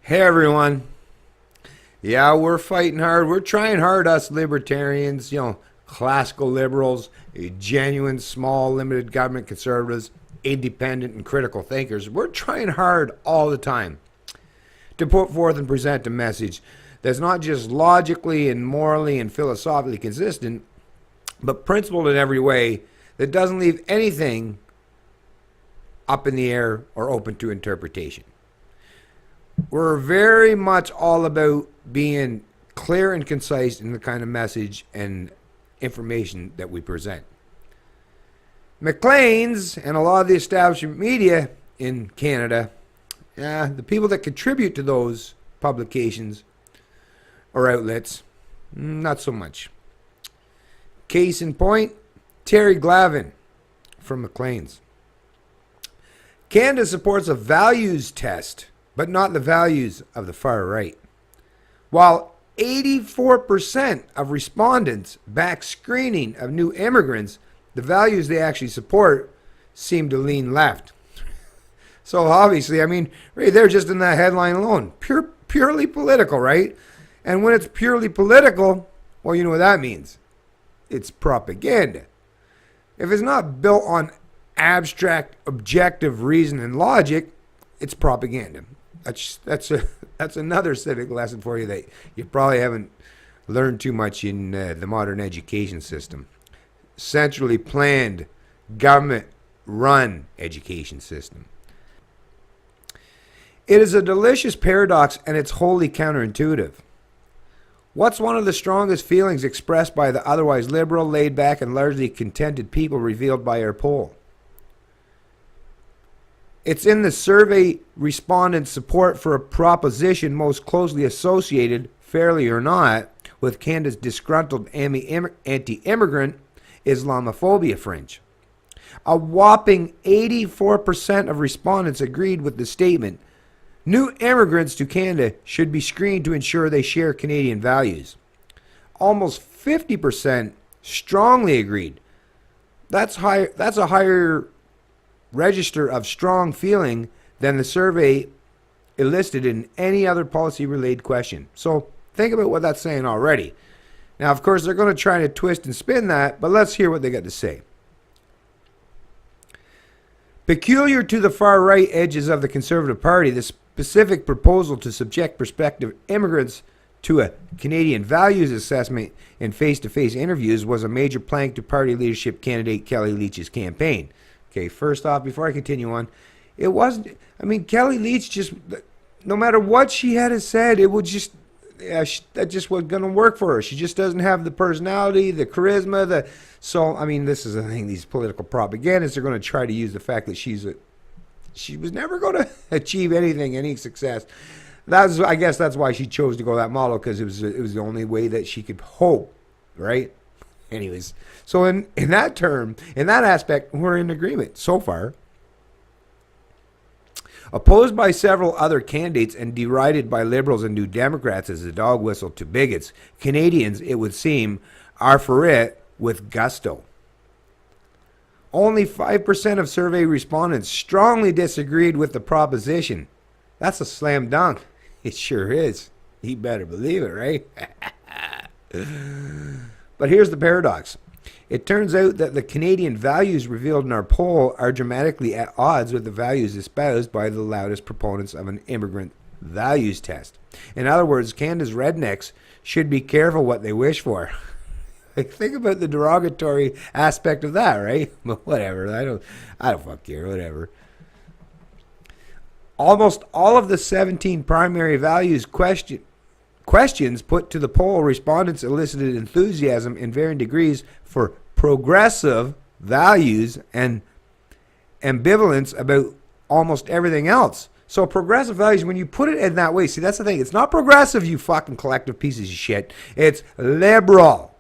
Hey everyone. Yeah, we're fighting hard. We're trying hard, us libertarians, classical liberals, genuine small limited government conservatives, independent and critical thinkers. We're trying hard all the time to put forth and present a message that's not just logically and morally and philosophically consistent, but principled in every way that doesn't leave anything up in the air or open to interpretation. We're very much all about being clear and concise in the kind of message and information that we present. Maclean's and a lot of the establishment media in Canada, the people that contribute to those publications or outlets, not so much. Case in point, Terry Glavin from Maclean's. Canada supports a values test, but not the values of the far right. While 84% of respondents back screening of new immigrants, the values they actually support seem to lean left. So obviously, right there just in that headline alone, purely political, right? And when it's purely political, well, you know what that means. It's propaganda. If it's not built on abstract, objective reason and logic, it's propaganda. That's another civic lesson for you that you probably haven't learned too much in the modern education system. Centrally planned, government-run education system. It is a delicious paradox, and it's wholly counterintuitive. What's one of the strongest feelings expressed by the otherwise liberal, laid-back, and largely contented people revealed by our poll? It's in the survey respondents' support for a proposition most closely associated, fairly or not, with Canada's disgruntled anti-immigrant Islamophobia fringe. A whopping 84% of respondents agreed with the statement, new immigrants to Canada should be screened to ensure they share Canadian values. Almost 50% strongly agreed. That's a higher register of strong feeling than the survey elicited in any other policy-related question. So think about what that's saying already. Now, of course, they're going to try to twist and spin that, but let's hear what they got to say. Peculiar to the far-right edges of the Conservative Party, the specific proposal to subject prospective immigrants to a Canadian values assessment in face-to-face interviews was a major plank to party leadership candidate Kellie Leitch's campaign. Okay, first off, before I continue on, it wasn't, Kellie Leitch just, no matter what she had said, it would just, that just wasn't going to work for her. She just doesn't have the personality, the charisma, this is the thing, these political propagandists are going to try to use the fact that she was never going to achieve any success. I guess that's why she chose to go that model, because it was the only way that she could hope, right? Anyways, so in that aspect, we're in agreement so far. Opposed by several other candidates and derided by Liberals and New Democrats as a dog whistle to bigots, Canadians, it would seem, are for it with gusto. Only 5% of survey respondents strongly disagreed with the proposition. That's a slam dunk. It sure is. You better believe it, right? But here's the paradox. It turns out that the Canadian values revealed in our poll are dramatically at odds with the values espoused by the loudest proponents of an immigrant values test. In other words, Canada's rednecks should be careful what they wish for. Think about the derogatory aspect of that, right? But whatever. I don't fuck care, whatever. Almost all of the 17 primary values questions put to the poll, respondents elicited enthusiasm in varying degrees for progressive values and ambivalence about almost everything else. So progressive values, when you put it in that way, see, that's the thing. It's not progressive, you fucking collective pieces of shit. It's liberal.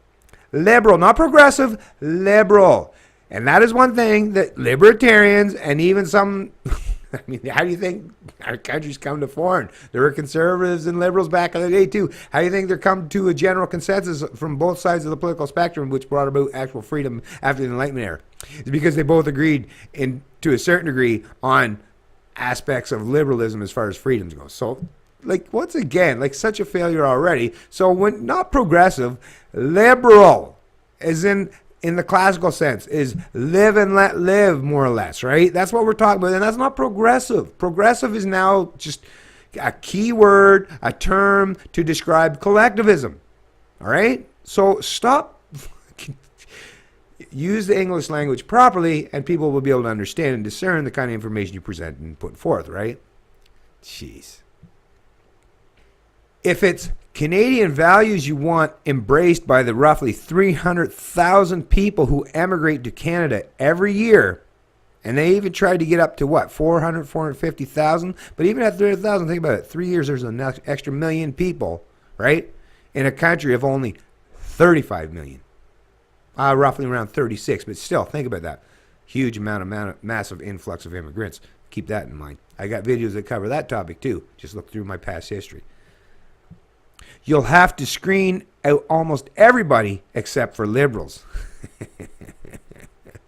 Liberal, not progressive, liberal. And that is one thing that libertarians and even some... how do you think our country's come to form? There were conservatives and liberals back in the day, too. How do you think they're come to a general consensus from both sides of the political spectrum, which brought about actual freedom after the Enlightenment era? It's because they both agreed, to a certain degree, on aspects of liberalism as far as freedoms go. So like once again, like such a failure already. So when not progressive, liberal, as in the classical sense, is live and let live, more or less, right? That's what we're talking about, and that's not progressive. Progressive is now just a key word, a term to describe collectivism. All right? So stop. Use the English language properly, and people will be able to understand and discern the kind of information you present and put forth, right? Jeez. If it's Canadian values you want embraced by the roughly 300,000 people who emigrate to Canada every year, and they even tried to get up to what, 400, 450,000? But even at 300,000, think about it. 3 years, there's an extra million people, right? In a country of only 35 million. Roughly around 36, but still, think about that. Huge massive influx of immigrants. Keep that in mind. I got videos that cover that topic too. Just look through my past history. You'll have to screen out almost everybody except for liberals.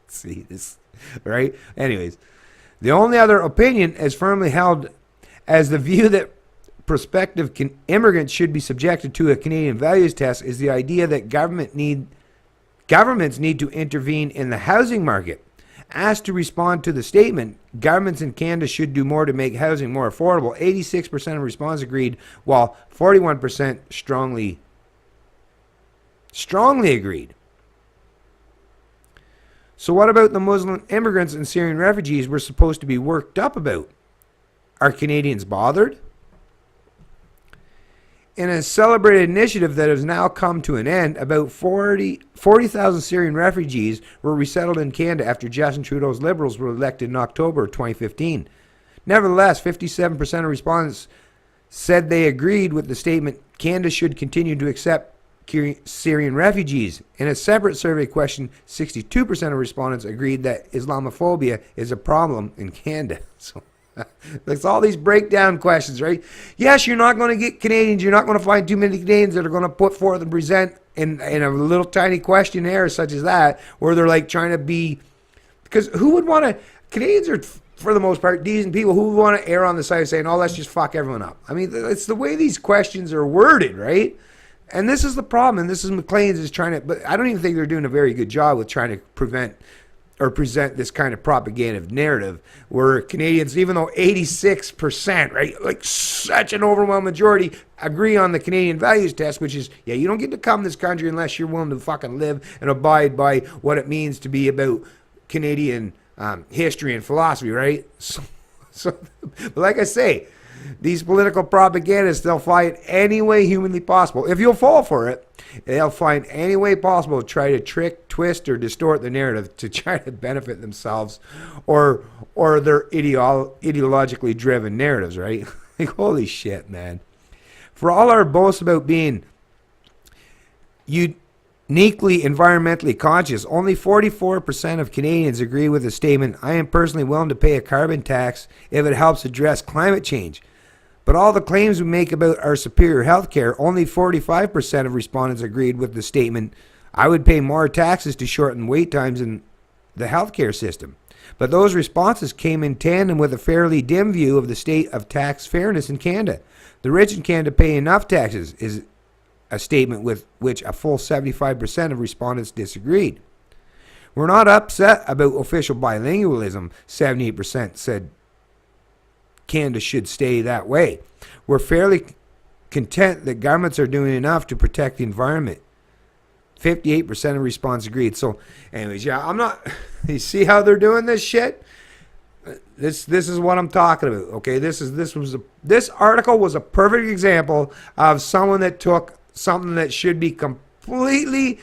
See this, right? Anyways, the only other opinion as firmly held as the view that prospective immigrants should be subjected to a Canadian values test is the idea that governments need to intervene in the housing market. Asked to respond to the statement, governments in Canada should do more to make housing more affordable, 86% of respondents agreed, while 41% strongly agreed. So what about the Muslim immigrants and Syrian refugees we're supposed to be worked up about? Are Canadians bothered? In a celebrated initiative that has now come to an end, about 40,000 Syrian refugees were resettled in Canada after Justin Trudeau's Liberals were elected in October 2015. Nevertheless, 57% of respondents said they agreed with the statement Canada should continue to accept Syrian refugees. In a separate survey question, 62% of respondents agreed that Islamophobia is a problem in Canada. So that's all these breakdown questions, right? Yes, you're not going to get Canadians. You're not going to find too many Canadians that are going to put forth and present in a little tiny questionnaire such as that, where they're like trying to be, because who would want to, Canadians are for the most part decent people who would want to err on the side of saying, oh, let's just fuck everyone up. I mean, it's the way these questions are worded, right? And this is the problem, and this is Maclean's is trying to, but I don't even think they're doing a very good job with trying to prevent or present this kind of propaganda narrative where Canadians, even though 86%, right, like such an overwhelming majority, agree on the Canadian values test, which is, yeah, you don't get to come to this country unless you're willing to fucking live and abide by what it means to be about Canadian history and philosophy, right? So, but like I say, these political propagandists, they'll find any way humanly possible. If you'll fall for it, they'll find any way possible to try to trick, twist, or distort the narrative to try to benefit themselves or their ideologically driven narratives, right? Like, holy shit, man. For all our boasts about being uniquely environmentally conscious, only 44% of Canadians agree with the statement, I am personally willing to pay a carbon tax if it helps address climate change. But all the claims we make about our superior health care, only 45% of respondents agreed with the statement, I would pay more taxes to shorten wait times in the healthcare system. But those responses came in tandem with a fairly dim view of the state of tax fairness in Canada. The rich in Canada pay enough taxes is a statement with which a full 75% of respondents disagreed. We're not upset about official bilingualism, 78% said Canada should stay that way. We're fairly content that governments are doing enough to protect the environment. 58% of response agreed. So, anyways, yeah, I'm not. You see how they're doing this shit? This is what I'm talking about. Okay, this article was a perfect example of someone that took something that should be completely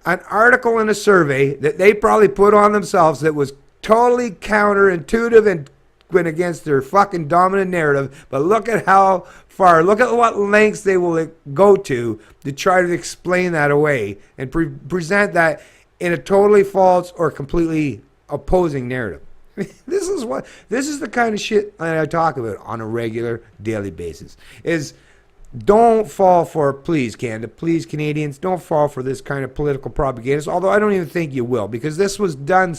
an article in a survey that they probably put on themselves that was totally counterintuitive and went against their fucking dominant narrative, but look at how far, look at what lengths they will go to try to explain that away and present that in a totally false or completely opposing narrative. This is the kind of shit that I talk about on a regular daily basis. Is don't fall for, please, Canada, please, Canadians, don't fall for this kind of political propaganda. Although I don't even think you will, because this was done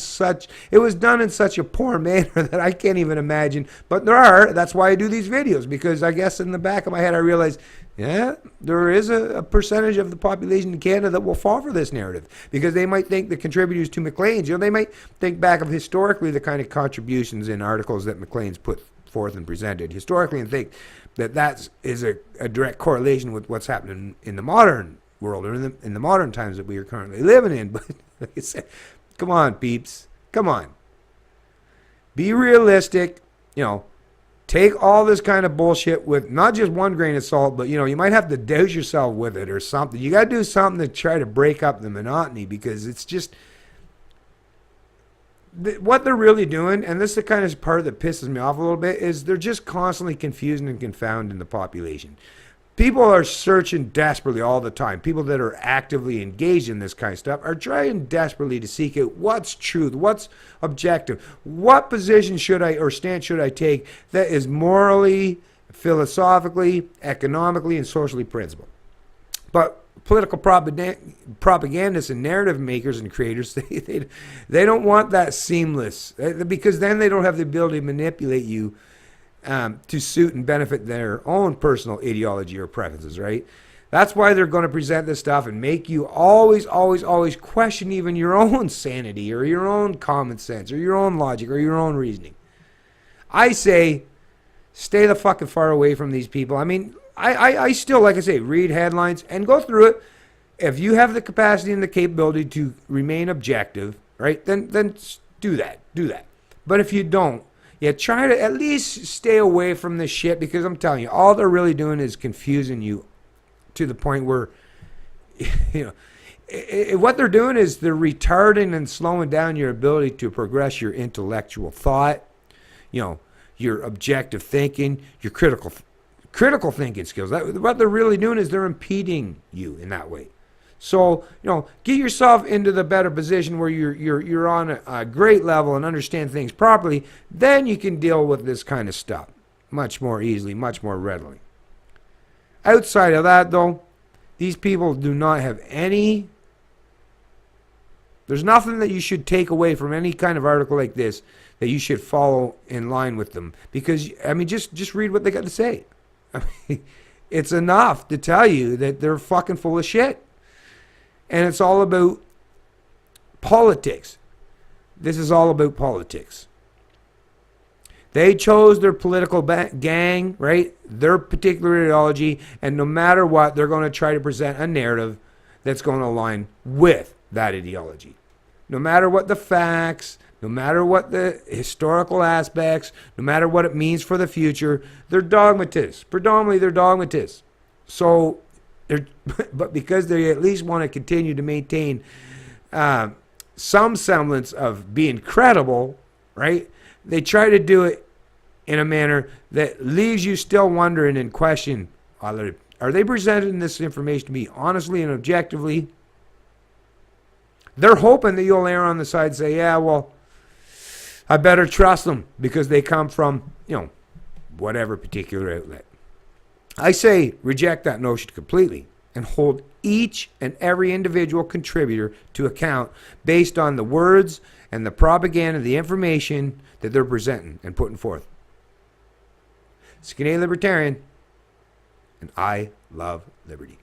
it was done in such a poor manner that I can't even imagine. But that's why I do these videos, because I guess in the back of my head I realized, yeah, there is a percentage of the population in Canada that will fall for this narrative, because they might think the contributors to Maclean's, they might think back of historically the kind of contributions in articles that Maclean's put forth and presented historically, and think that is a direct correlation with what's happening in the modern world, or in the modern times that we are currently living in. But like I said, come on, peeps, come on, be realistic. Take all this kind of bullshit with not just one grain of salt, but you might have to douse yourself with it or something. You got to do something to try to break up the monotony, because it's just what they're really doing, and this is the kind of part that pisses me off a little bit, is they're just constantly confusing and confounding the population. People are searching desperately all the time. People that are actively engaged in this kind of stuff are trying desperately to seek out what's truth, what's objective, what position should I, or stance should I take that is morally, philosophically, economically, and socially principled. But political propagandists and narrative makers and creators, they don't want that seamless, because then they don't have the ability to manipulate you to suit and benefit their own personal ideology or preferences, right? That's why they're going to present this stuff and make you always, always, always question even your own sanity or your own common sense or your own logic or your own reasoning. I say, stay the fucking far away from these people. I mean, I still, like I say, read headlines and go through it. If you have the capacity and the capability to remain objective, right, then do that. Do that. But if you don't, try to at least stay away from this shit, because I'm telling you, all they're really doing is confusing you to the point where, what they're doing is they're retarding and slowing down your ability to progress your intellectual thought, your objective thinking, your critical thinking skills. What they're really doing is they're impeding you in that way. So, get yourself into the better position where you're on a great level and understand things properly. Then you can deal with this kind of stuff much more easily, much more readily. Outside of that, though, these people do not have any. There's nothing that you should take away from any kind of article like this that you should follow in line with them. Because, I mean, just read what they got to say. I mean, it's enough to tell you that they're fucking full of shit. And it's all about politics. This is all about politics. They chose their political gang, right? Their particular ideology, and no matter what, they're going to try to present a narrative that's going to align with that ideology. No matter what the facts, no matter what the historical aspects, no matter what it means for the future, they're dogmatists. Predominantly, they're dogmatists. So, but because they at least want to continue to maintain some semblance of being credible, right? They try to do it in a manner that leaves you still wondering and question, are they presenting this information to me honestly and objectively? They're hoping that you'll err on the side and say, yeah, well, I better trust them because they come from, whatever particular outlet. I say reject that notion completely and hold each and every individual contributor to account based on the words and the propaganda, the information that they're presenting and putting forth. It's Canadian Libertarian, and I love liberty.